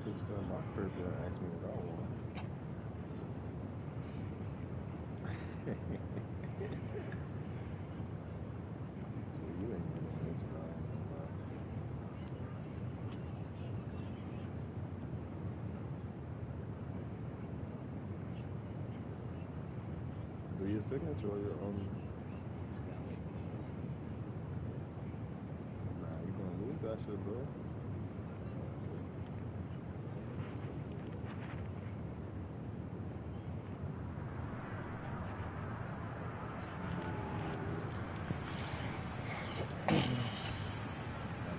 took stuff my first and asked me what I want. So you ain't getting this, bro. Do your signature or your own? Nah, you gonna lose that shit, bro.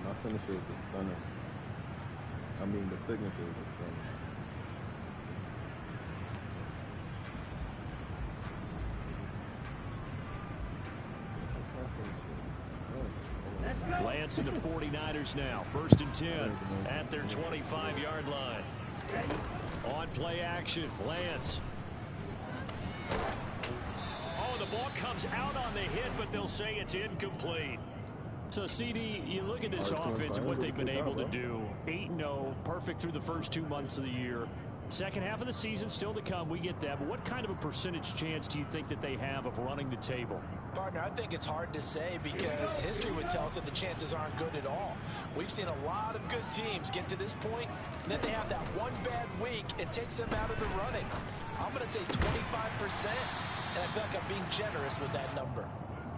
My finisher is a stunner. I mean, the signature is a stunner. Lance and the 49ers now. 1st and 10 at their 25-yard line. On play action, Lance. Oh, the ball comes out on the hit, but they'll say it's incomplete. So, CD, you look at this offense and what they've been able to do. 8-0, perfect through the first 2 months of the year. Second half of the season still to come. We get that. But what kind of a percentage chance do you think that they have of running the table? Partner, I think it's hard to say because history would tell us that the chances aren't good at all. We've seen a lot of good teams get to this point, and then they have that one bad week. It takes them out of the running. I'm going to say 25%, and I feel like I'm being generous with that number.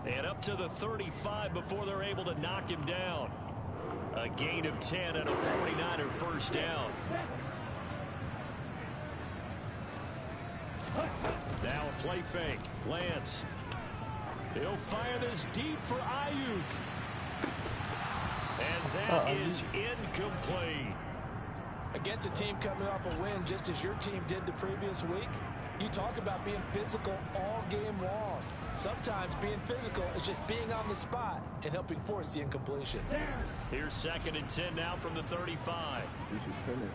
And up to the 35 before they're able to knock him down. A gain of 10 and a 49er first down. Now a play fake. Lance. He'll fire this deep for Ayuk. And that is incomplete. Against a team coming off a win just as your team did the previous week, you talk about being physical all game long. Sometimes being physical is just being on the spot and helping force the incompletion. Here's 2nd and 10 now from the 35. You should pin it.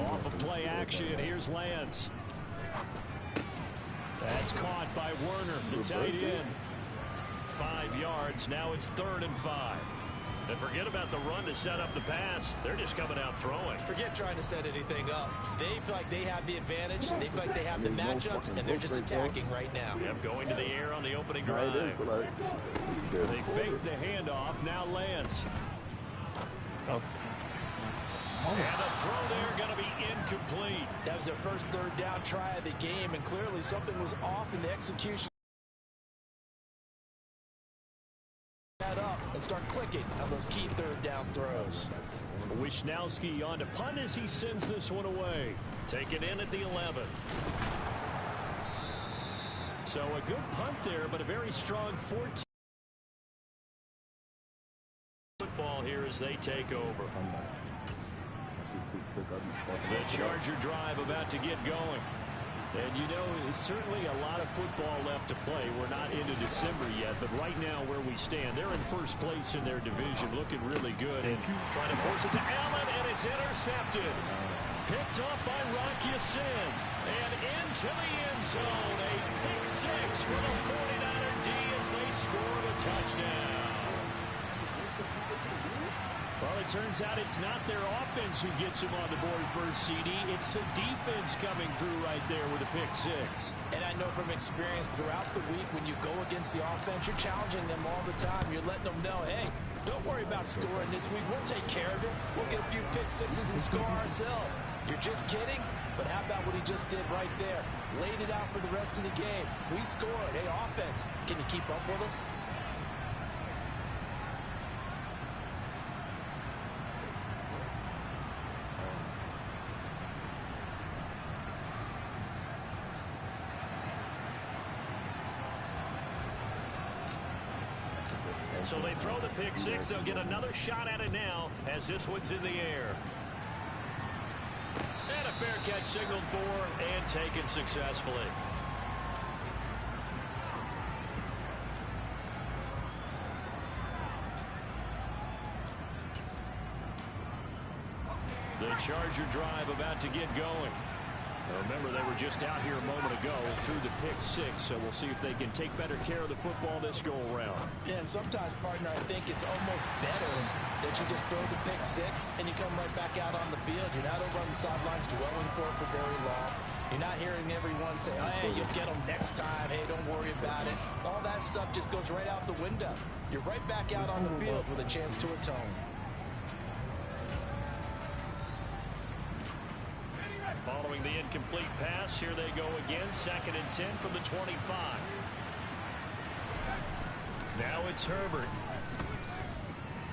Off of play action, here's Lance. That's caught by Werner, the tight end. 5 yards, now it's 3rd and 5. And forget about the run to set up the pass. They're just coming out throwing. Forget trying to set anything up. They feel like they have the advantage. They feel like they have the matchups, and they're just attacking right now. Yep, going to the air on the opening drive. They fake the handoff. Now Lance. And the throw there going to be incomplete. That was their first 3rd down try of the game, and clearly something was off in the execution. That up and start clicking on those key 3rd down throws. Wisnowski on to punt as he sends this one away. Taken in at the 11. So a good punt there, but a very strong 14. Football here as they take over. The Charger drive about to get going. And you know, there's certainly a lot of football left to play. We're not into December yet, but right now where we stand, they're in 1st place in their division, looking really good. And trying to force it to Allen, and it's intercepted. Picked up by Rocky Sin. And into the end zone, a pick 6 for the 49er D as they score the touchdown. Well, it turns out it's not their offense who gets them on the board first, CD. It's the defense coming through right there with a pick 6. And I know from experience throughout the week when you go against the offense, you're challenging them all the time. You're letting them know, hey, don't worry about scoring this week. We'll take care of it. We'll get a few pick 6s and score ourselves. You're just kidding? But how about what he just did right there? Laid it out for the rest of the game. We scored. Hey, offense, can you keep up with us? So they throw the pick 6. They'll get another shot at it now as this one's in the air. And a fair catch signaled for and taken successfully. The Charger drive about to get going. Remember, they were just out here a moment ago through the pick six, so we'll see if they can take better care of the football this go-around. Yeah, and sometimes, partner, I think it's almost better that you just throw the pick six and you come right back out on the field. You're not over on the sidelines dwelling for it for very long. You're not hearing everyone say, oh, hey, you'll get them next time. Hey, don't worry about it. All that stuff just goes right out the window. You're right back out on the field with a chance to atone. Following the incomplete pass, here they go again. 2nd and 10 from the 25. Now it's Herbert.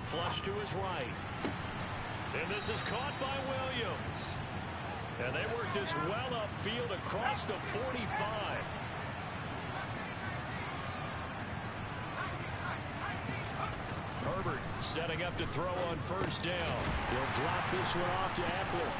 Flush to his right. And this is caught by Williams. And they work this well upfield across the 45. Herbert setting up to throw on 1st down. He'll drop this one off to Eckler.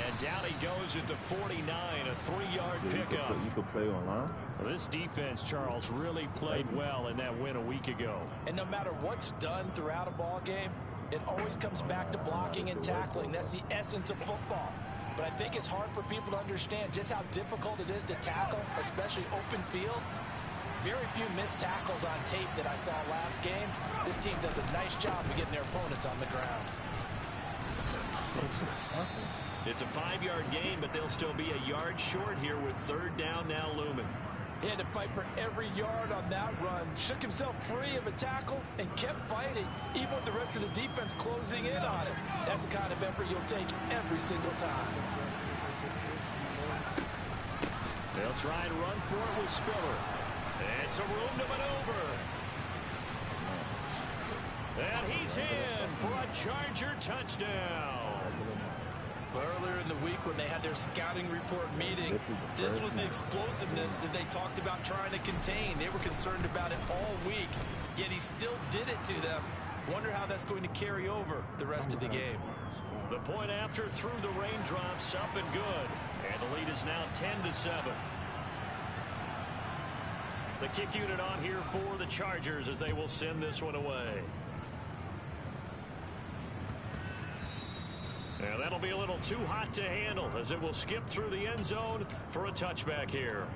And down he goes at the 49, a 3-yard pickup. You could play online. Well, this defense, Charles, really played well in that win a week ago. And no matter what's done throughout a ball game, it always comes back to blocking and tackling. That's the essence of football. But I think it's hard for people to understand just how difficult it is to tackle, especially open field. Very few missed tackles on tape that I saw last game. This team does a nice job of getting their opponents on the ground. It's a 5-yard gain, but they'll still be a yard short here with 3rd down now looming. He had to fight for every yard on that run. Shook himself free of a tackle and kept fighting, even with the rest of the defense closing in on it. That's the kind of effort you'll take every single time. They'll try and run for it with Spiller. And some room to maneuver. And he's in for a Charger touchdown. Earlier in the week when they had their scouting report meeting, this was the explosiveness that they talked about trying to contain. They were concerned about it all week, yet he still did it to them. Wonder how that's going to carry over the rest of the game. The point after through the raindrops, up and good. And the lead is now 10-7. The kick unit on here for the Chargers as they will send this one away. And that'll be a little too hot to handle as it will skip through the end zone for a touchback here.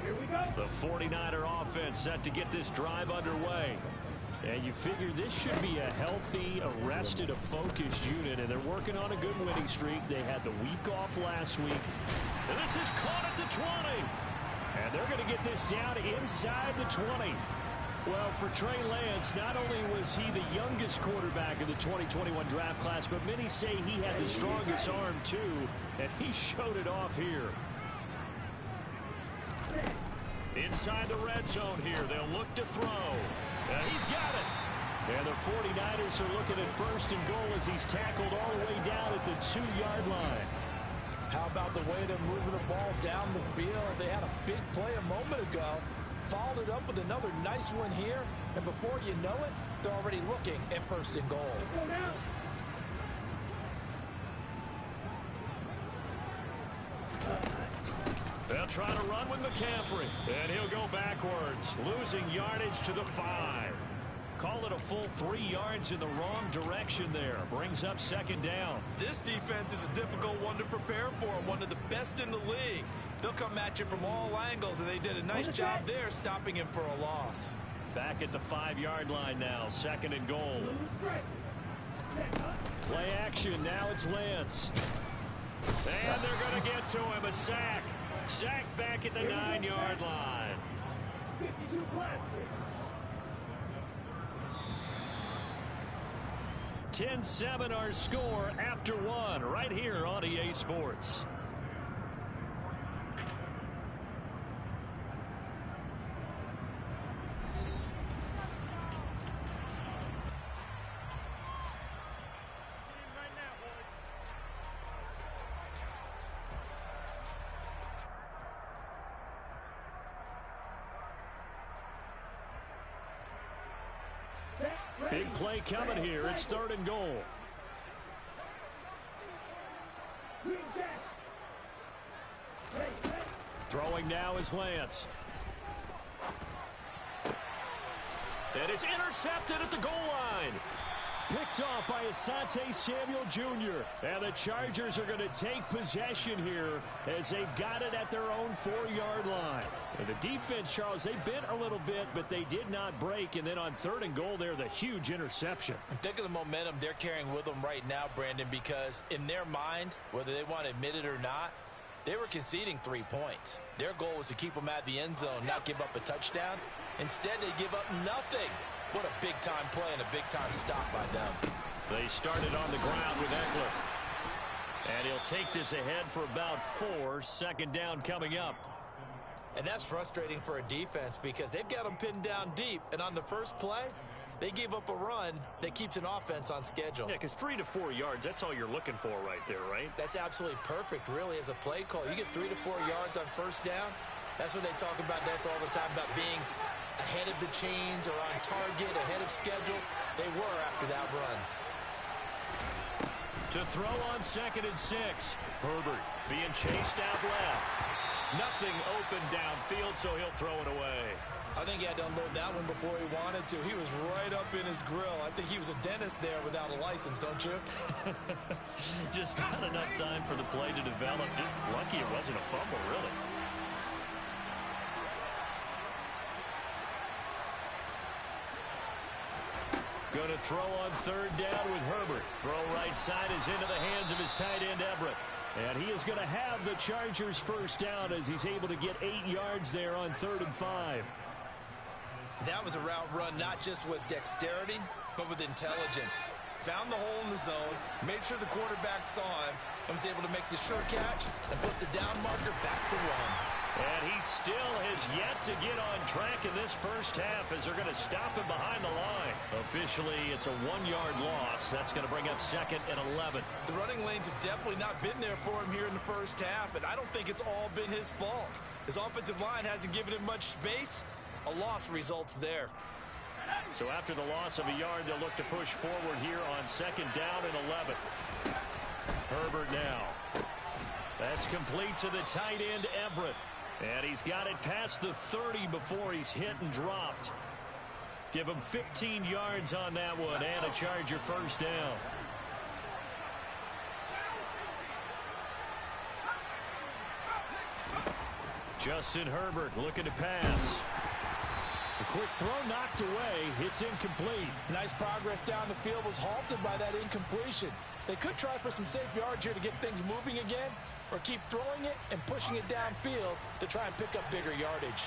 Here we go. The 49er offense set to get this drive underway. And you figure this should be a healthy, arrested, a focused unit, and they're working on a good winning streak. They had the week off last week. And this is caught at the 20. And they're going to get this down inside the 20. Well, for Trey Lance, not only was he the youngest quarterback in the 2021 draft class, but many say he had the strongest arm too, and he showed it off here. Inside the red zone here, they'll look to throw. He's got it. And the 49ers are looking at 1st and goal as he's tackled all the way down at the 2-yard line. How about the way they're moving the ball down the field? They had a big play a moment ago, followed it up with another nice one here, and before you know it, they're already looking at 1st and goal. They'll try to run with McCaffrey, and he'll go backwards, losing yardage to the 5. Call it a full 3 yards in the wrong direction there. Brings up 2nd down. This defense is a difficult one to prepare for, one of the best in the league. They'll come at you from all angles, and they did a nice job there stopping him for a loss. Back at the 5-yard line now, 2nd and goal. Play action, now it's Lance. And they're going to get to him, a sack. Sacked back at the 9-yard line. 10-7 our score after 1 right here on EA Sports. Big play coming here. It's 3rd and goal. Throwing now is Lance. And it's intercepted at the goal line. Picked off by Asante Samuel Jr. And the Chargers are going to take possession here as they've got it at their own 4-yard line. And the defense, Charles, they bent a little bit, but they did not break. And then on 3rd and goal there, the huge interception. Think of the momentum they're carrying with them right now, Brandon, because in their mind, whether they want to admit it or not, they were conceding 3 points. Their goal was to keep them at the end zone, not give up a touchdown. Instead, they give up nothing. What a big-time play and a big-time stop by them. They started on the ground with Eckler. And he'll take this ahead for about 4. 2nd down coming up. And that's frustrating for a defense because they've got them pinned down deep. And on the first play, they gave up a run that keeps an offense on schedule. Yeah, because 3 to 4 yards, that's all you're looking for right there, right? That's absolutely perfect, really, as a play call. You get 3 to 4 yards on 1st down. That's what they talk about us all the time, about being ahead of the chains or on target, ahead of schedule. They were after that run. To throw on 2nd and 6. Herbert being chased out left. Nothing open downfield, so he'll throw it away. I think he had to unload that one before he wanted to. He was right up in his grill. I think he was a dentist there without a license, don't you? Just not enough time for the play to develop. Just lucky it wasn't a fumble, really. Going to throw on 3rd down with Herbert. Throw right side is into the hands of his tight end, Everett. And he is going to have the Chargers 1st down as he's able to get 8 yards there on 3rd and 5. That was a route run not just with dexterity, but with intelligence. Found the hole in the zone, made sure the quarterback saw him, and was able to make the sure catch and put the down marker back to run. And he still has yet to get on track in this 1st half as they're going to stop him behind the line. Officially, it's a 1-yard loss. That's going to bring up 2nd and 11. The running lanes have definitely not been there for him here in the 1st half, and I don't think it's all been his fault. His offensive line hasn't given him much space. A loss results there. So after the loss of a yard, they'll look to push forward here on 2nd down and 11. Herbert now. That's complete to the tight end, Everett. And he's got it past the 30 before he's hit and dropped. Give him 15 yards on that one and a Charger 1st down. Justin Herbert looking to pass. A quick throw knocked away. It's incomplete. Nice progress down the field was halted by that incompletion. They could try for some safe yards here to get things moving again, or keep throwing it and pushing it downfield to try and pick up bigger yardage.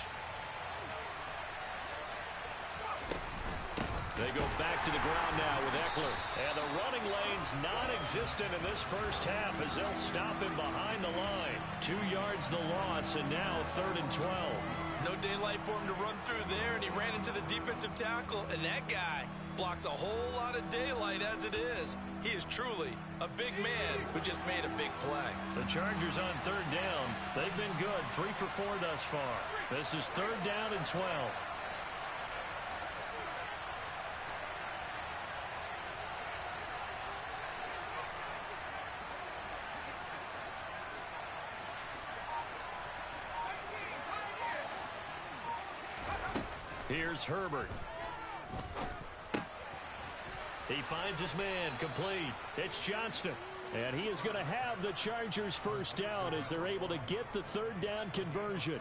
They go back to the ground now with Eckler. And the running lane's non-existent in this 1st half as they'll stop him behind the line. 2 yards the loss, and now 3rd and 12. No daylight for him to run through there, and he ran into the defensive tackle, and that guy blocks a whole lot of daylight as it is. He is truly a big man who just made a big play. The Chargers on 3rd down. They've been good, 3 for 4 thus far. This is 3rd down and 12. Here's Herbert. He finds his man, complete. It's Johnston. And he is going to have the Chargers 1st down as they're able to get the 3rd down conversion.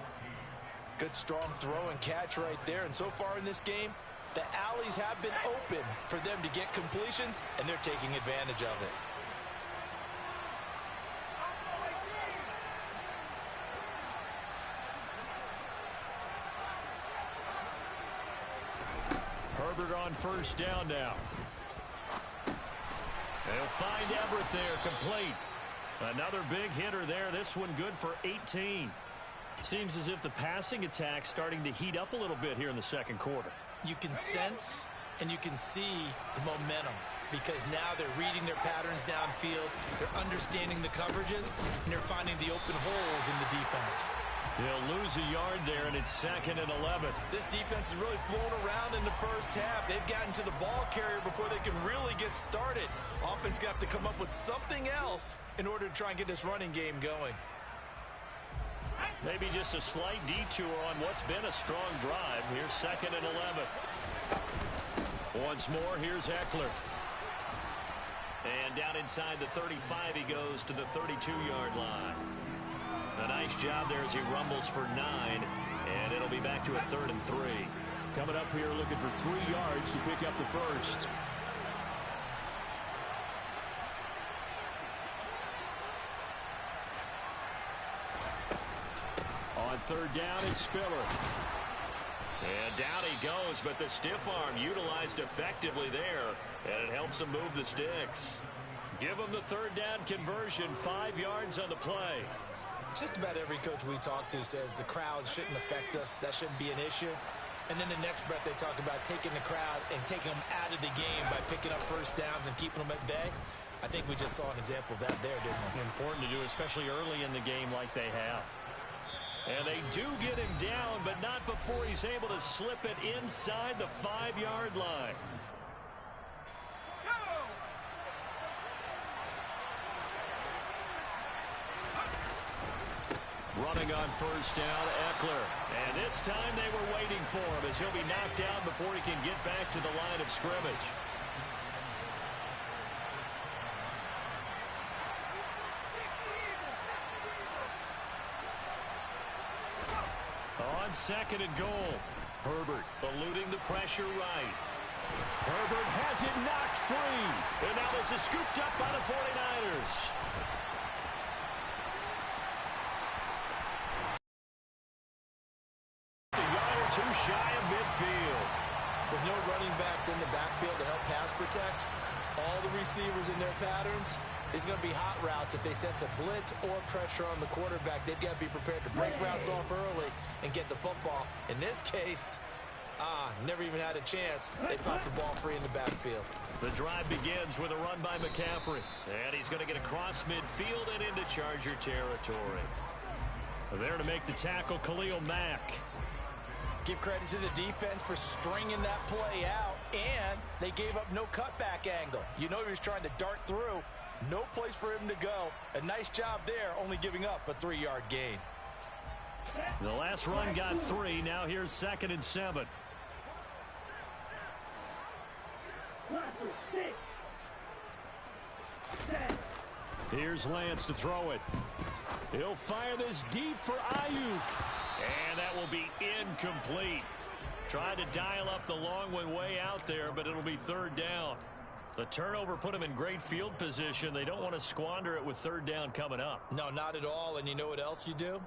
Good strong throw and catch right there. And so far in this game, the alleys have been open for them to get completions, and they're taking advantage of it. Herbert on 1st down now. They'll find Everett there, complete. Another big hitter there. This one good for 18. Seems as if the passing attack's starting to heat up a little bit here in the 2nd quarter. You can sense and you can see the momentum because now they're reading their patterns downfield, they're understanding the coverages, and they're finding the open holes in the defense. They'll lose a yard there, and it's 2nd and 11. This defense is really flown around in the 1st half. They've gotten to the ball carrier before they can really get started. Offense got to come up with something else in order to try and get this running game going. Maybe just a slight detour on what's been a strong drive. Here's 2nd and 11. Once more, here's Eckler. And down inside the 35, he goes to the 32-yard line. A nice job there as he rumbles for 9, and it'll be back to a 3rd and 3. Coming up here looking for 3 yards to pick up the first. On 3rd down, it's Spiller. And down he goes, but the stiff arm utilized effectively there, and it helps him move the sticks. Give him the 3rd down conversion, 5 yards on the play. Just about every coach we talk to says the crowd shouldn't affect us. That shouldn't be an issue. And then the next breath they talk about taking the crowd and taking them out of the game by picking up first downs and keeping them at bay. I think we just saw an example of that there, didn't we? Important to do, especially early in the game like they have. And they do get him down, but not before he's able to slip it inside the 5-yard line. Running on 1st down, Eckler. And this time they were waiting for him as he'll be knocked down before he can get back to the line of scrimmage. On 2nd and goal, Herbert eluding the pressure right. Herbert has it knocked free. And now this is scooped up by the 49ers. A yard or 2 shy of midfield. With no running backs in the backfield to help pass protect, all the receivers in their patterns, it's going to be hot routes. If they sense a blitz or pressure on the quarterback, they've got to be prepared to break routes off early and get the football. In this case, never even had a chance. They popped the ball free in the backfield. The drive begins with a run by McCaffrey. And he's going to get across midfield and into Charger territory. There to make the tackle, Khalil Mack. Give credit to the defense for stringing that play out, and they gave up no cutback angle. You know he was trying to dart through. No place for him to go. A nice job there, only giving up a 3-yard gain. The last run got 3. Now here's 2nd and 7. Here's Lance to throw it. He'll fire this deep for Ayuk. And that will be incomplete. Tried to dial up the long one way out there, but it'll be 3rd down. The turnover put them in great field position. They don't want to squander it with 3rd down coming up. No, not at all. And you know what else you do?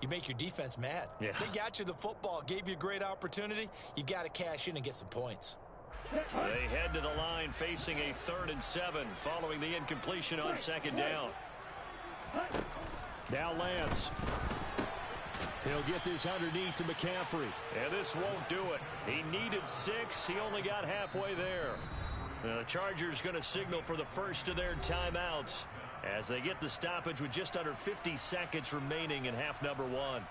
You make your defense mad. Yeah. They got you the football, gave you a great opportunity. You got to cash in and get some points. They head to the line facing a 3rd and 7 following the incompletion on 2nd down. Now Lance. He'll get this underneath to McCaffrey. And this won't do it. He needed 6. He only got halfway there. The Chargers going to signal for the first of their timeouts as they get the stoppage with just under 50 seconds remaining in half number 1.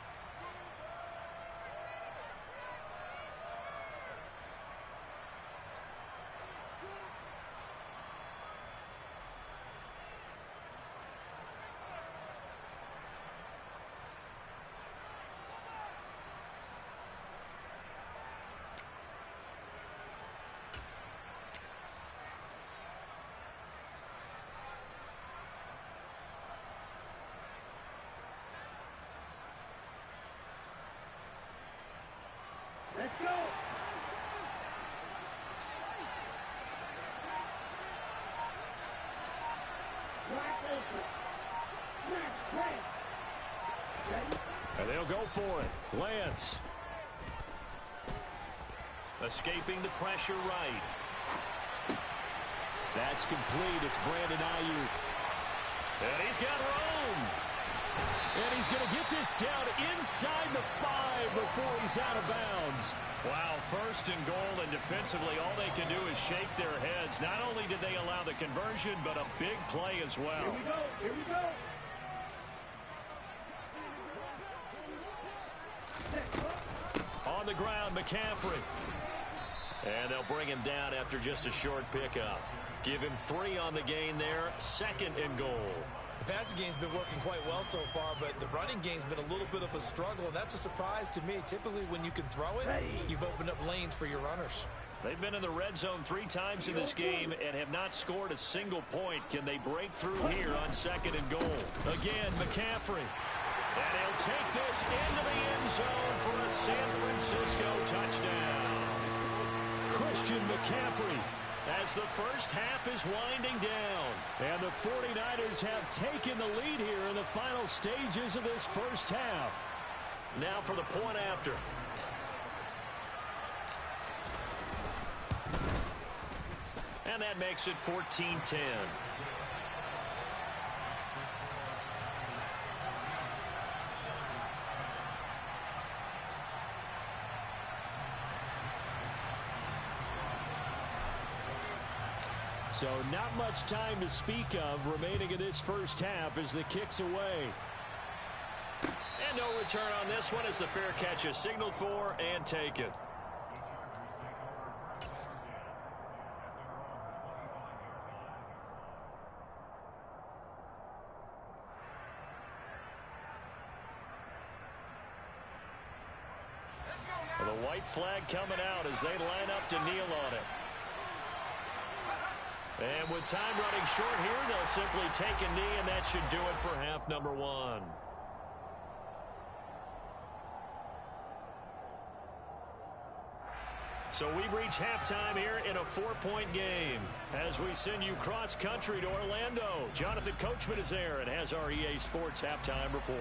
Let's go. And they'll go for it. Lance. Escaping the pressure right. That's complete. It's Brandon Ayuk. And he's got room. And he's going to get this down inside the 5 before he's out of bounds. Wow, 1st and goal, and defensively all they can do is shake their heads. Not only did they allow the conversion, but a big play as well. Here we go. Here we go. On the ground, McCaffrey. And they'll bring him down after just a short pickup. Give him 3 on the gain there. 2nd and goal. The passing game's been working quite well so far, but the running game's been a little bit of a struggle, and that's a surprise to me. Typically, when you can throw it, you've opened up lanes for your runners. They've been in the red zone 3 times in this game and have not scored a single point. Can they break through here on 2nd and goal? Again, McCaffrey. And he'll take this into the end zone for a San Francisco touchdown. Christian McCaffrey as the first half is winding down. And the 49ers have taken the lead here in the final stages of this first half. Now for the point after. And that makes it 14-10. So not much time to speak of remaining in this first half as the kick's away. And no return on this one as the fair catch is signaled for and taken. The white flag coming out as they line up to kneel on it. And with time running short here, they'll simply take a knee, and that should do it for half number 1. So we've reached halftime here in a 4-point game. As we send you cross-country to Orlando, Jonathan Coachman is there and has our EA Sports halftime report.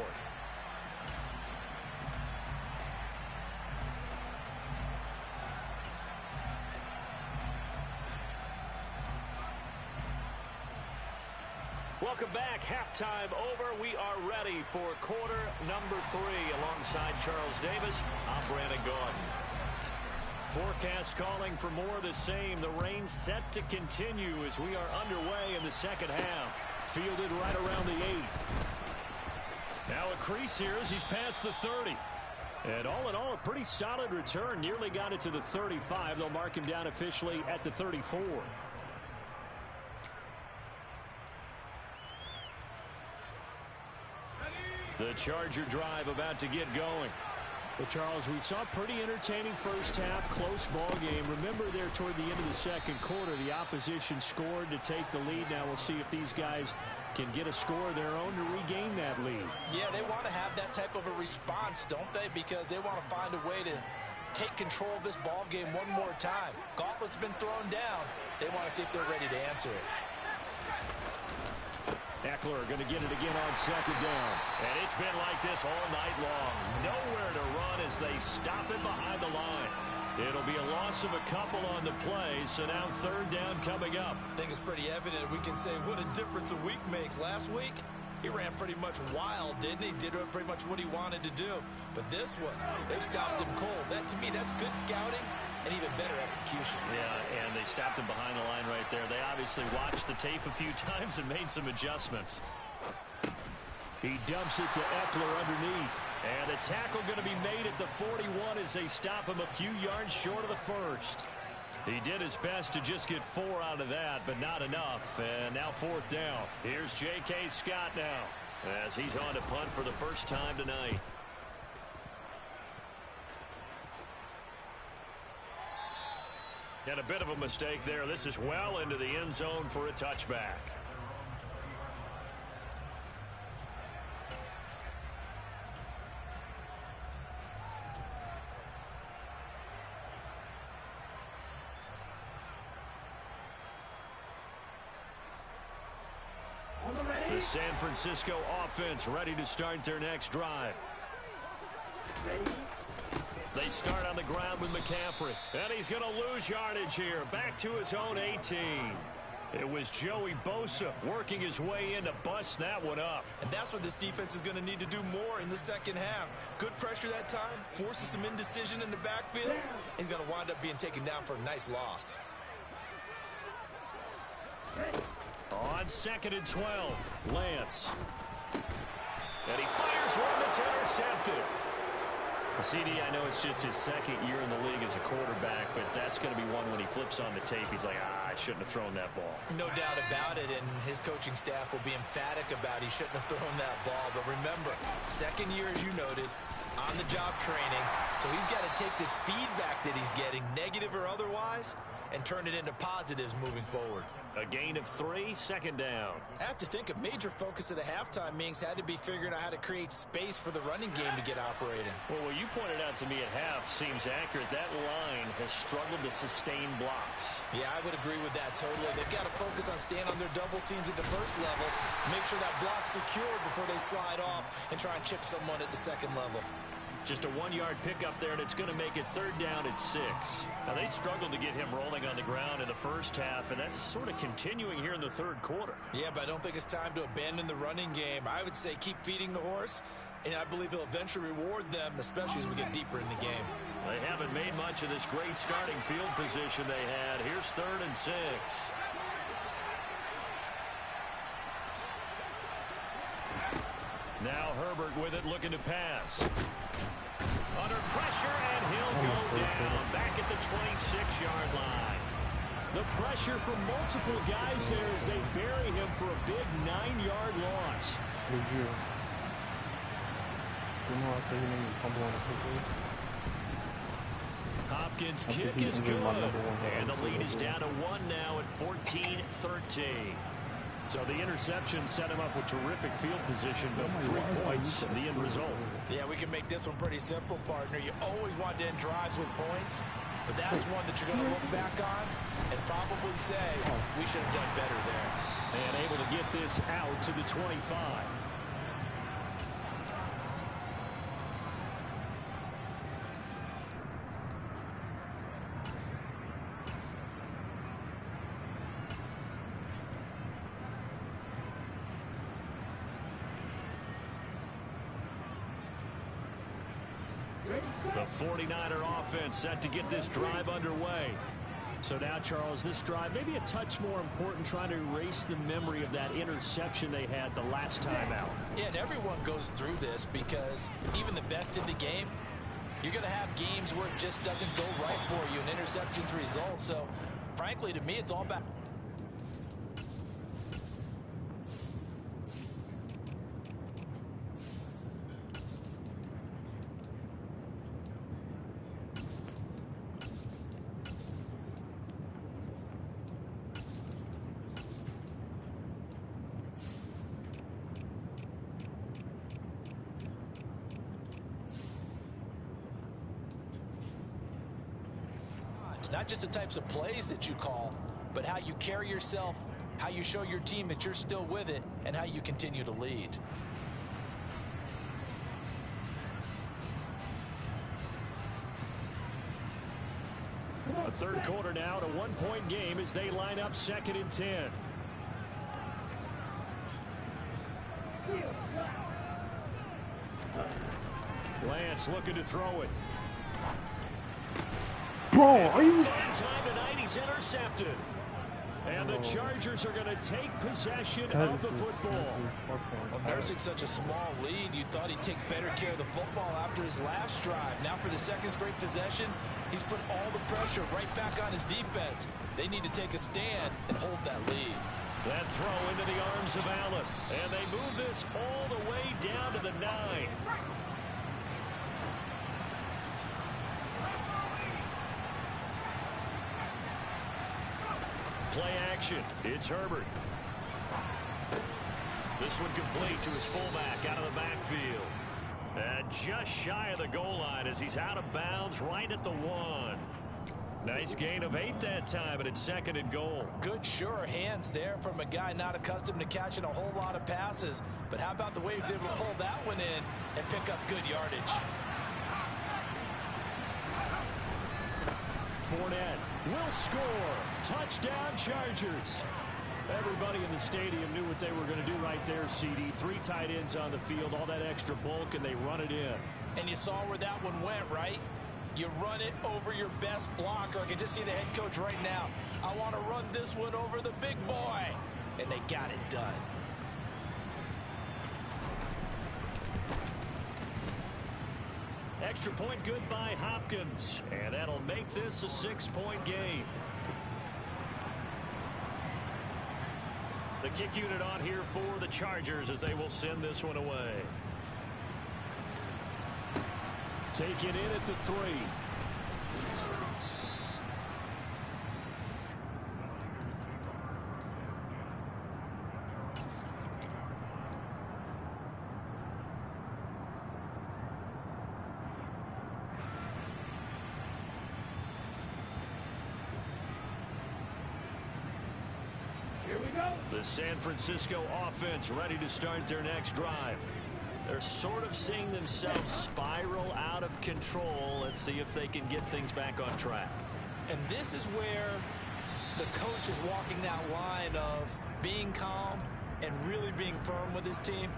Welcome back. Halftime over. We are ready for quarter number 3. Alongside Charles Davis, I'm Brandon Gaudin. Forecast calling for more of the same. The rain set to continue as we are underway in the second half. Fielded right around the 8. Now a crease here as he's past the 30. And all in all, a pretty solid return. Nearly got it to the 35. They'll mark him down officially at the 34. The Charger drive about to get going. Well, Charles, we saw a pretty entertaining first half, close ball game. Remember there toward the end of the second quarter, the opposition scored to take the lead. Now we'll see if these guys can get a score of their own to regain that lead. Yeah, they want to have that type of a response, don't they? Because they want to find a way to take control of this ball game one more time. Gauntlet's been thrown down. They want to see if they're ready to answer it. Eckler going to get it again on 2nd down. And it's been like this all night long. Nowhere to run as they stop it behind the line. It'll be a loss of a couple on the play, so now 3rd down coming up. I think it's pretty evident. We can say what a difference a week makes. Last week, he ran pretty much wild, didn't he? Did pretty much what he wanted to do. But this one, they stopped him cold. That, to me, that's good scouting and even better execution. Yeah, and they stopped him behind the line right there. They obviously watched the tape a few times and made some adjustments. He dumps it to Eckler underneath. And a tackle going to be made at the 41 as they stop him a few yards short of the first. He did his best to just get 4 out of that, but not enough. And now 4th down. Here's J.K. Scott now as he's on to punt for the first time tonight. And a bit of a mistake there. This is well into the end zone for a touchback. The San Francisco offense ready to start their next drive. They start on the ground with McCaffrey. And he's going to lose yardage here. Back to his own 18. It was Joey Bosa working his way in to bust that one up. And that's what this defense is going to need to do more in the second half. Good pressure that time. Forces some indecision in the backfield. He's going to wind up being taken down for a nice loss. On 2nd and 12, Lance. And he fires one that's intercepted. CD, I know it's just his second year in the league as a quarterback, but that's going to be one when he flips on the tape, he's like, I shouldn't have thrown that ball. No doubt about it, and his coaching staff will be emphatic about he shouldn't have thrown that ball. But remember, second year, as you noted, on-the-job training, so he's got to take this feedback that he's getting, negative or otherwise, and turn it into positives moving forward. A gain of 3, second down. I have to think a major focus of the halftime meetings had to be figuring out how to create space for the running game to get operating. Well, what you pointed out to me at half seems accurate. That line has struggled to sustain blocks. Yeah, I would agree with that totally. They've got to focus on staying on their double teams at the first level, make sure that block's secured before they slide off and try and chip someone at the second level. Just a 1-yard pickup there, and it's going to make it third down at 6. Now, they struggled to get him rolling on the ground in the first half, and that's sort of continuing here in the third quarter. Yeah, but I don't think it's time to abandon the running game. I would say keep feeding the horse, and I believe he'll eventually reward them, especially as we get deeper in the game. They haven't made much of this great starting field position they had. Here's third and 6. Now Herbert with it, looking to pass. Under pressure, and he'll go down back at the 26-yard line. The pressure from multiple guys there as they bury him for a big 9-yard loss. Hopkins' kick is good, and the lead is down to 1 now at 14-13. So the interception set him up with terrific field position, but 3 points, the end result. Yeah, we can make this one pretty simple, partner. You always want to end drives with points, but that's one that you're going to look back on and probably say, we should have done better there. And able to get this out to the 25. The 49er offense set to get this drive underway. So now, Charles, this drive maybe a touch more important, trying to erase the memory of that interception they had the last time out. Yeah, and everyone goes through this because even the best in the game, you're going to have games where it just doesn't go right for you, and interceptions result. So, frankly, to me, it's all about... Not just the types of plays that you call, but how you carry yourself, how you show your team that you're still with it, and how you continue to lead. A third quarter now, to 1-point game as they line up 2nd and 10. Lance looking to throw it. Bro, are you... Time tonight, he's intercepted. And the Chargers are going to take possession of the football. Well, nursing such a small lead, you thought he'd take better care of the football after his last drive. Now for the second straight possession, he's put all the pressure right back on his defense. They need to take a stand and hold that lead. That throw into the arms of Allen. And they move this all the way down to the 9. Play action. It's Herbert. This one complete to his fullback out of the backfield. And just shy of the goal line as he's out of bounds right at the 1. Nice gain of 8 that time, and it's 2nd and goal. Good, sure hands there from a guy not accustomed to catching a whole lot of passes. But how about the way he was able to pull that one in and pick up good yardage? Fournette will score. Touchdown, Chargers. Everybody in the stadium knew what they were going to do right there, CD. 3 tight ends on the field, all that extra bulk, and they run it in. And you saw where that one went, right? You run it over your best blocker. I can just see the head coach right now. I want to run this one over the big boy. And they got it done. Extra point good by Hopkins. And that'll make this a 6-point game. The kick unit on here for the Chargers as they will send this one away. Taken in at the 3. The San Francisco offense ready to start their next drive. They're sort of seeing themselves spiral out of control. Let's see if they can get things back on track. And this is where the coach is walking that line of being calm and really being firm with his team.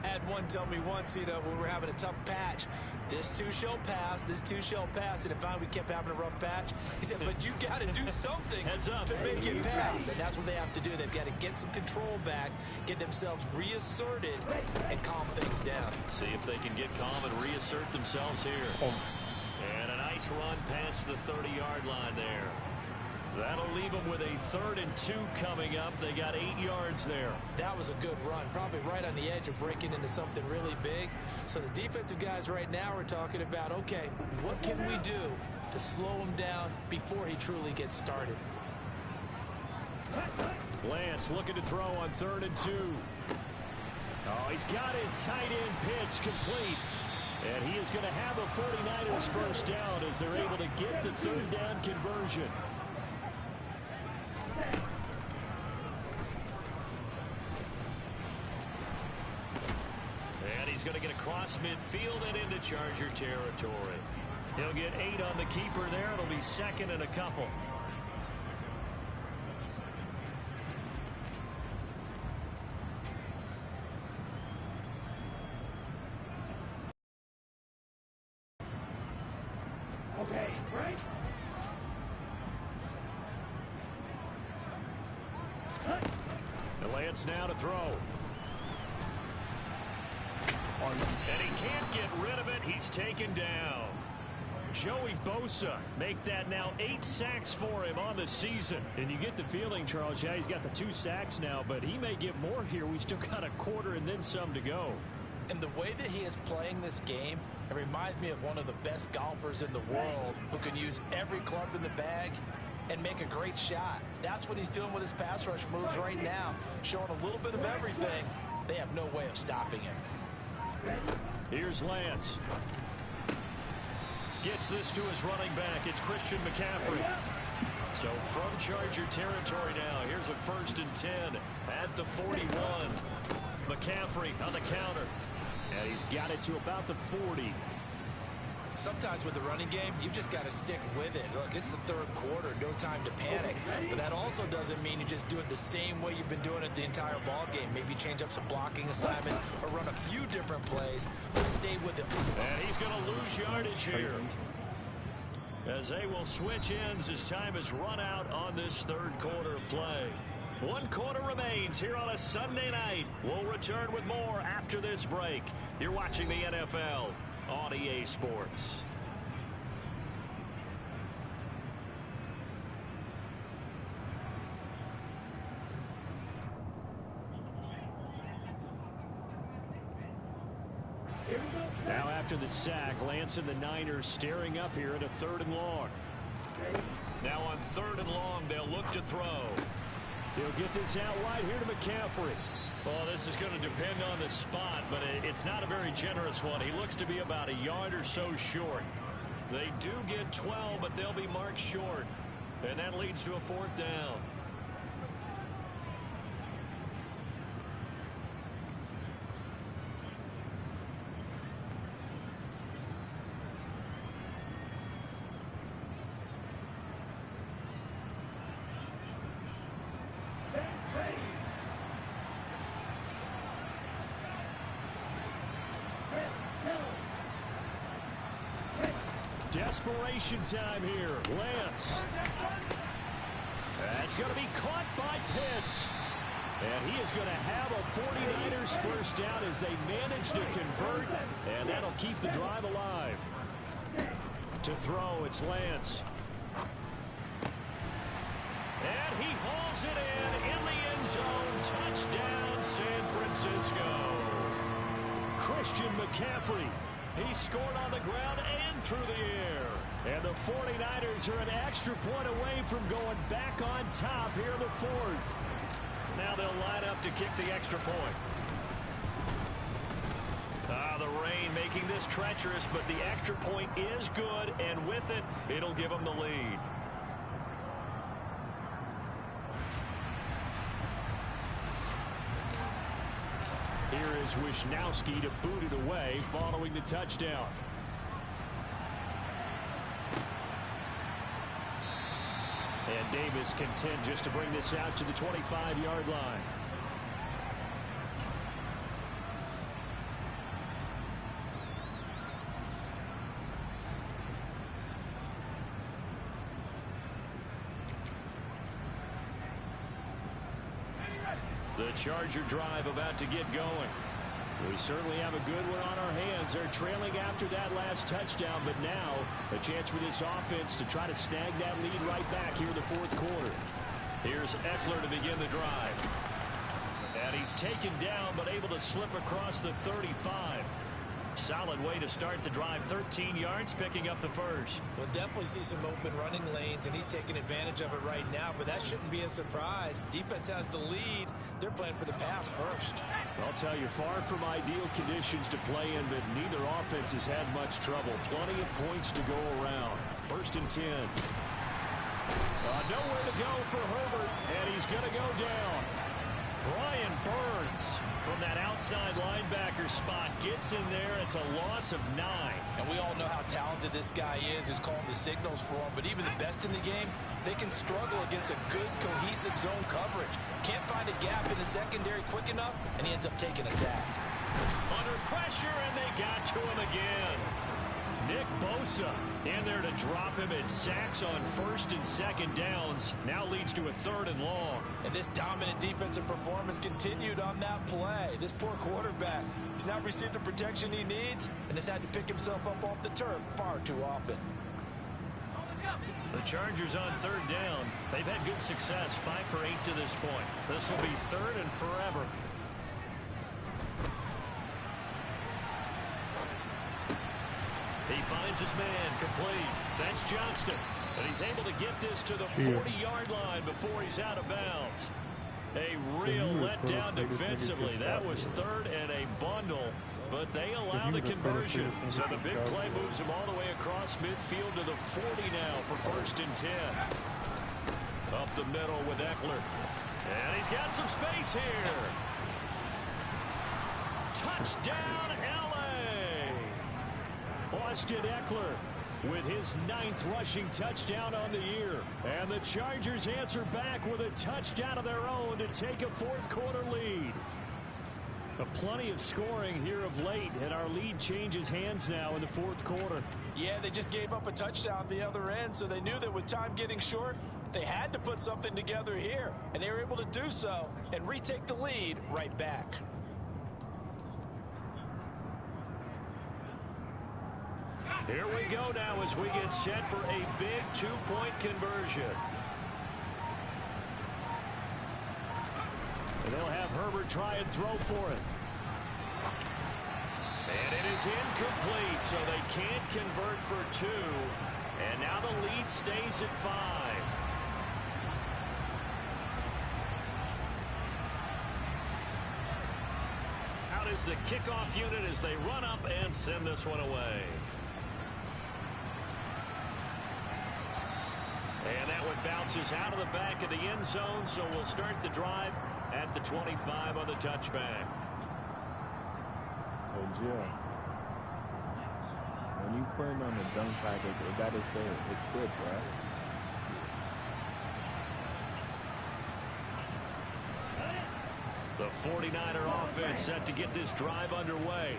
I had one tell me once, when we were having a tough patch, this too shall pass, this too shall pass. And if finally we kept having a rough patch, he said, but you got to do something to make it pass. And that's what they have to do. They've got to get some control back, get themselves reasserted, and calm things down. See if they can get calm and reassert themselves here. And a nice run past the 30-yard line there. That'll leave them with a 3rd and 2 coming up. They got 8 yards there. That was a good run, probably right on the edge of breaking into something really big. So the defensive guys right now are talking about, okay, what can we do to slow him down before he truly gets started? Lance looking to throw on 3rd and 2. Oh, he's got his tight end pitch complete. And he is going to have a 49ers first down as they're able to get the 3rd down conversion. And he's going to get across midfield and into Charger territory. He'll get 8 on the keeper there. It'll be 2nd and a couple. Okay, right? The Lance now to throw. And he can't get rid of it. He's taken down. Joey Bosa make that now 8 sacks for him on the season. And you get the feeling, Charles, yeah, he's got the 2 sacks now, but he may get more here. We still got a quarter and then some to go. And the way that he is playing this game, it reminds me of one of the best golfers in the world who can use every club in the bag and make a great shot. That's what he's doing with his pass rush moves right now, showing a little bit of everything. They have no way of stopping him. Here's Lance. Gets this to his running back. It's Christian McCaffrey. So from Charger territory now, here's a 1st and 10 at the 41. McCaffrey on the counter. And he's got it to about the 40. Sometimes with the running game, you've just got to stick with it. Look, it's the 3rd quarter, no time to panic. But that also doesn't mean you just do it the same way you've been doing it the entire ball game. Maybe change up some blocking assignments or run a few different plays, but stay with it. And he's going to lose yardage here, as they will switch ends as time is run out on this 3rd quarter of play. 1 quarter remains here on a Sunday night. We'll return with more after this break. You're watching the NFL on EA Sports. Now after the sack, Lance and the Niners staring up here at a 3rd and long. Now on 3rd and long, they'll look to throw. He'll get this out wide here to McCaffrey. Well, this is going to depend on the spot, but it's not a very generous one. He looks to be about a yard or so short. They do get 12, but they'll be marked short. And that leads to a 4th down. Desperation time here. Lance. That's going to be caught by Pitts. And he is going to have a 49ers first down as they manage to convert. And that'll keep the drive alive. To throw, it's Lance. And he hauls it in the end zone. Touchdown, San Francisco. Christian McCaffrey. He scored on the ground and through the air. And the 49ers are an extra point away from going back on top here in the fourth. Now they'll line up to kick the extra point. The rain making this treacherous, but the extra point is good, and with it, it'll give them the lead. Here is Wisnowski to boot it away following the touchdown. And Davis content just to bring this out to the 25-yard line. The Charger drive about to get going. We certainly have a good one on our hands. They're trailing after that last touchdown, but now a chance for this offense to try to snag that lead right back here in the fourth quarter. Here's Eckler to begin the drive. And he's taken down, but able to slip across the 35. Solid way to start the drive. 13 yards, picking up the first. We'll definitely see some open running lanes, and he's taking advantage of it right now, but that shouldn't be a surprise. Defense has the lead. They're playing for the pass first. I'll tell you, far from ideal conditions to play in, but neither offense has had much trouble. Plenty of points to go around. First and 10. Nowhere to go for Herbert, and he's going to go down. Brian Burns from that outside linebacker spot gets in there. It's a loss of 9. And we all know how talented this guy is who's calling the signals for him. But even the best in the game, they can struggle against a good, cohesive zone coverage. Can't find a gap in the secondary quick enough, and he ends up taking a sack. Under pressure, and they got to him again. Nick Bosa in there to drop him in sacks on first and second downs. Now leads to a 3rd and long. And this dominant defensive performance continued on that play. This poor quarterback, he's not received the protection he needs and has had to pick himself up off the turf far too often. The Chargers on 3rd down. They've had good success, 5 for 8 to this point. This will be 3rd and forever. He finds his man complete. That's Johnston. But he's able to get this to the 40-yard line before he's out of bounds. A real letdown defensively. That was 3rd and a bundle, but they allow the conversion. So the big play moves him all the way across midfield to the 40 now for 1st and 10. Up the middle with Eckler. And he's got some space here. Touchdown, L.A. Austin Eckler with his 9th rushing touchdown on the year. And the Chargers answer back with a touchdown of their own to take a fourth quarter lead. Plenty of scoring here of late, and our lead changes hands now in the fourth quarter. Yeah, they just gave up a touchdown the other end, so they knew that with time getting short, they had to put something together here, and they were able to do so and retake the lead right back. Here we go now as we get set for a big 2-point conversion. And they'll have Herbert try and throw for it. And it is incomplete, so they can't convert for 2. And now the lead stays at 5. Out is the kickoff unit as they run up and send this one away. And that one bounces out of the back of the end zone, so we'll start the drive at the 25 on the touchback. Oh, Jill. When you put it on the dunk package, it gotta say equipped, right? The 49er offense set to get this drive underway.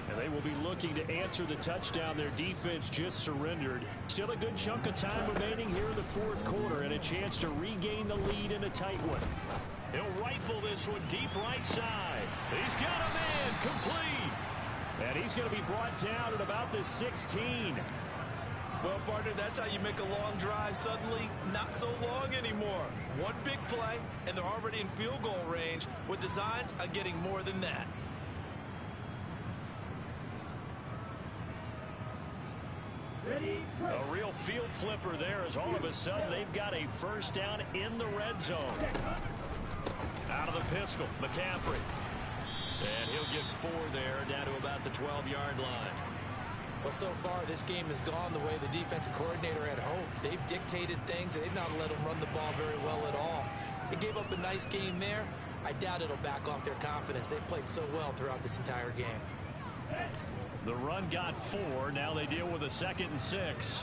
And they will be looking to answer the touchdown their defense just surrendered. Still a good chunk of time remaining here in the fourth quarter and a chance to regain the lead in a tight one. He'll rifle this one deep right side. He's got a man complete. And he's going to be brought down at about the 16. Well, partner, that's how you make a long drive suddenly not so long anymore. One big play, and they're already in field goal range with designs on getting more than that. A real field flipper there as all of a sudden they've got a first down in the red zone. Out of the pistol, McCaffrey. And he'll get 4 there, down to about the 12-yard line. Well, so far, this game has gone the way the defensive coordinator had hoped. They've dictated things, and they've not let them run the ball very well at all. They gave up a nice game there. I doubt it'll back off their confidence. They've played so well throughout this entire game. The run got 4. Now they deal with a 2nd and 6.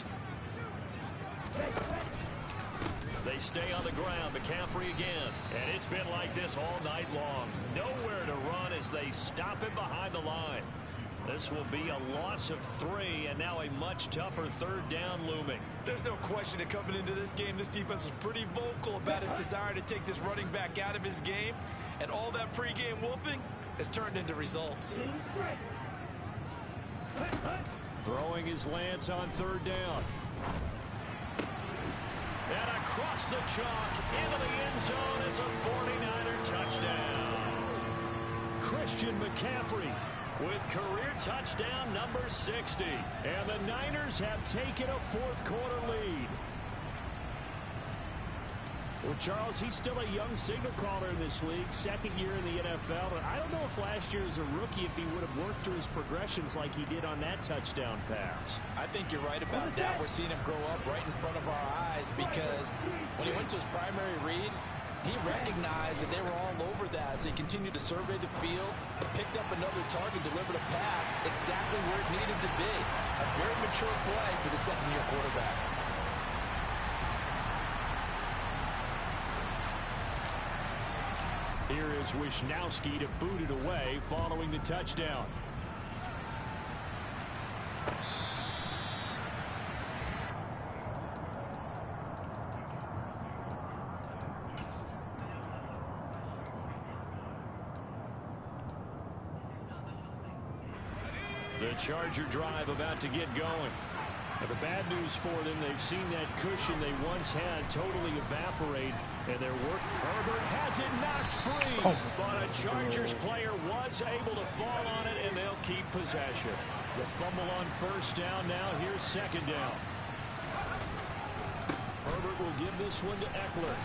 They stay on the ground. McCaffrey again. And it's been like this all night long. Nowhere to run as they stop him behind the line. This will be a loss of 3, and now a much tougher 3rd down looming. There's no question that coming into this game, this defense was pretty vocal about its desire to take this running back out of his game. And all that pregame wolfing has turned into results. Throwing his Lance on 3rd down. And across the chalk into the end zone. It's a 49er touchdown. Christian McCaffrey with career touchdown number 60. And the Niners have taken a 4th quarter lead. Well, Charles, he's still a young signal caller in this league, 2nd year in the NFL. But I don't know if last year as a rookie, if he would have worked through his progressions like he did on that touchdown pass. I think you're right about that. We're seeing him grow up right in front of our eyes because when he went to his primary read, he recognized that they were all over that as he continued to survey the field, picked up another target, delivered a pass exactly where it needed to be. A very mature play for the 2nd-year quarterback. Here is Wisnowski to boot it away following the touchdown. The Charger drive about to get going. But the bad news for them, they've seen that cushion they once had totally evaporate, and their work. Herbert has it knocked free, but a Chargers player was able to fall on it, and they'll keep possession. The fumble on 1st down now. Here's 2nd down. Herbert will give this one to Eckler.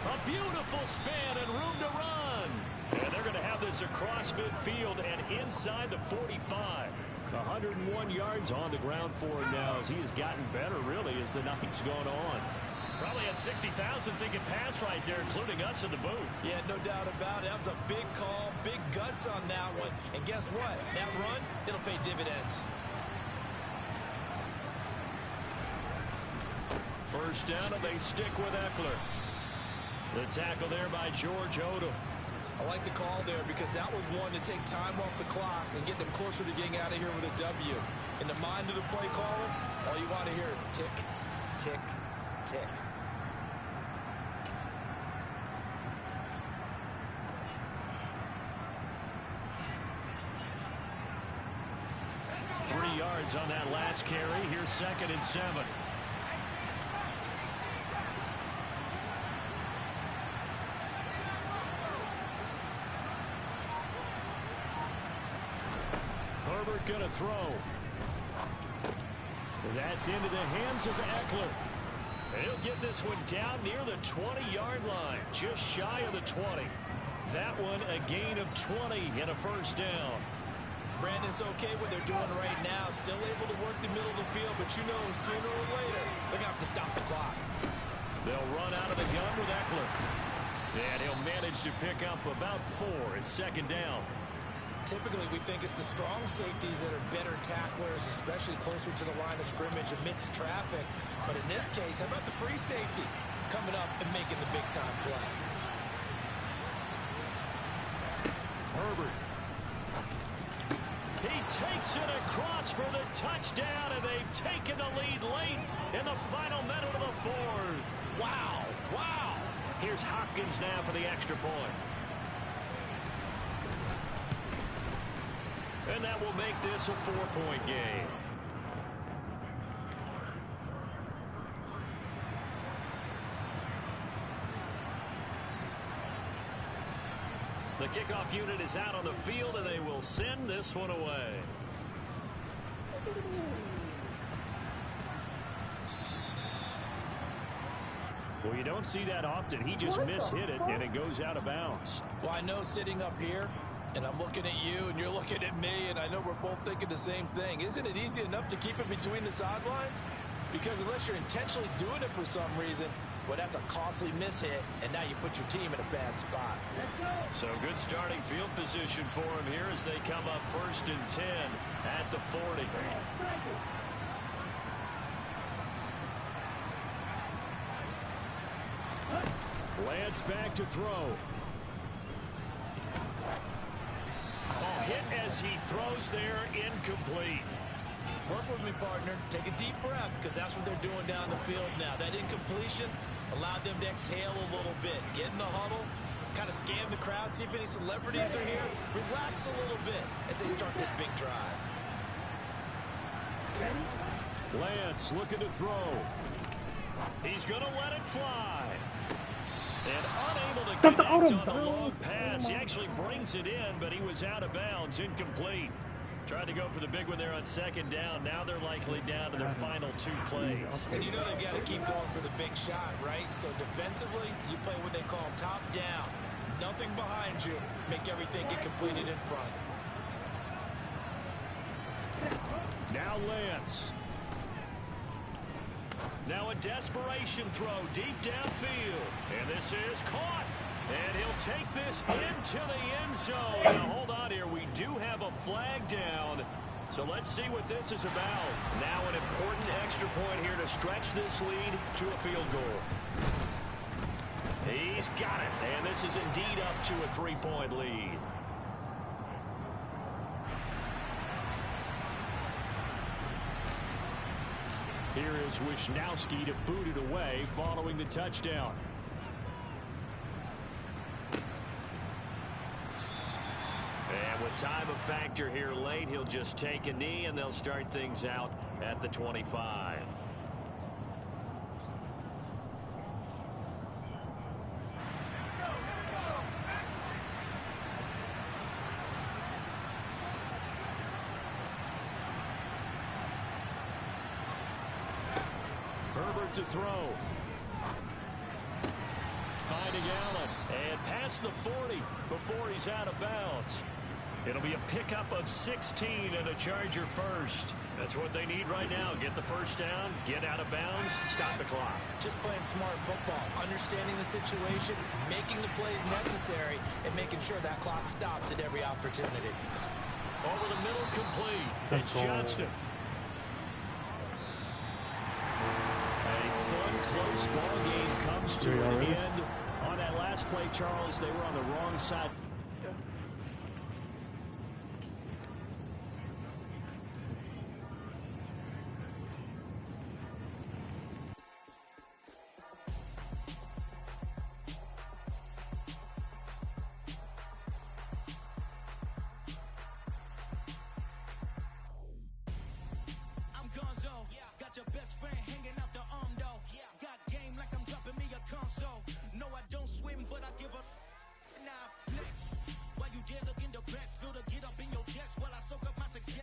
A beautiful span and room to run. And they're going to have this across midfield and inside the 45. 101 yards on the ground for him now as he has gotten better, really, as the night's gone on. Probably had 60,000 thinking pass right there, including us in the booth. Yeah, no doubt about it. That was a big call, big guts on that one. And guess what? That run, it'll pay dividends. 1st down, and they stick with Eckler. The tackle there by George Odom. I like the call there because that was one to take time off the clock and get them closer to getting out of here with a W. In the mind of the play caller, all you want to hear is tick, tick, tick. Three yards on that last carry. Here's 2nd and 7. Herbert gonna throw. That's into the hands of Eckler. And he'll get this one down near the 20-yard line, just shy of the 20. That one a gain of 20 and a 1st down. Brandon's okay what they're doing right now. Still able to work the middle of the field, but you know sooner or later they're going to have to stop the clock. They'll run out of the gun with Eckler. And he'll manage to pick up about 4 at 2nd down. Typically, we think it's the strong safeties that are better tacklers, especially closer to the line of scrimmage amidst traffic. But in this case, how about the free safety coming up and making the big-time play? Herbert. He takes it across for the touchdown, and they've taken the lead late in the final minute of the 4th. Wow, wow. Here's Hopkins now for the extra point. And that will make this a 4-point game. The kickoff unit is out on the field, and they will send this one away. Well, you don't see that often. He just mishit it, and it goes out of bounds. Well, I know sitting up here, and I'm looking at you, and you're looking at me, and I know we're both thinking the same thing. Isn't it easy enough to keep it between the sidelines? Because unless you're intentionally doing it for some reason, well, that's a costly mishit, and now you put your team in a bad spot. So good starting field position for him here as they come up 1st and 10 at the 40. Lance back to throw. Oh, hit as he throws there, incomplete. Work with me, partner. Take a deep breath, because that's what they're doing down the field now. That incompletion allowed them to exhale a little bit. Get in the huddle, kind of scan the crowd, see if any celebrities are here. Relax a little bit as they start this big drive. Lance looking to throw. He's going to let it fly. And unable to connect on the long pass. He actually brings it in, but he was out of bounds, incomplete. Tried to go for the big one there on 2nd down. Now they're likely down to their final 2 plays. And you know they've got to keep going for the big shot, right? So defensively, you play what they call top down. Nothing behind you. Make everything get completed in front. Now Lance. Now a desperation throw deep downfield. And this is caught. And he'll take this into the end zone. Now hold on here. We do have a flag down. So let's see what this is about. Now an important extra point here to stretch this lead to a field goal. He's got it. And this is indeed up to a 3-point lead. Here is Wisnowski to boot it away following the touchdown. And with time a factor here late, he'll just take a knee and they'll start things out at the 25. Herbert to throw. Finding Allen. And past the 40 before he's out of bounds. It'll be a pickup of 16 and a Charger first. That's what they need right now. Get the first down, get out of bounds, stop the clock. Just playing smart football, understanding the situation, making the plays necessary, and making sure that clock stops at every opportunity. Over the middle, complete. It's Johnston. A fun, close ball game comes to an end. On that last play, Charles, they were on the wrong side.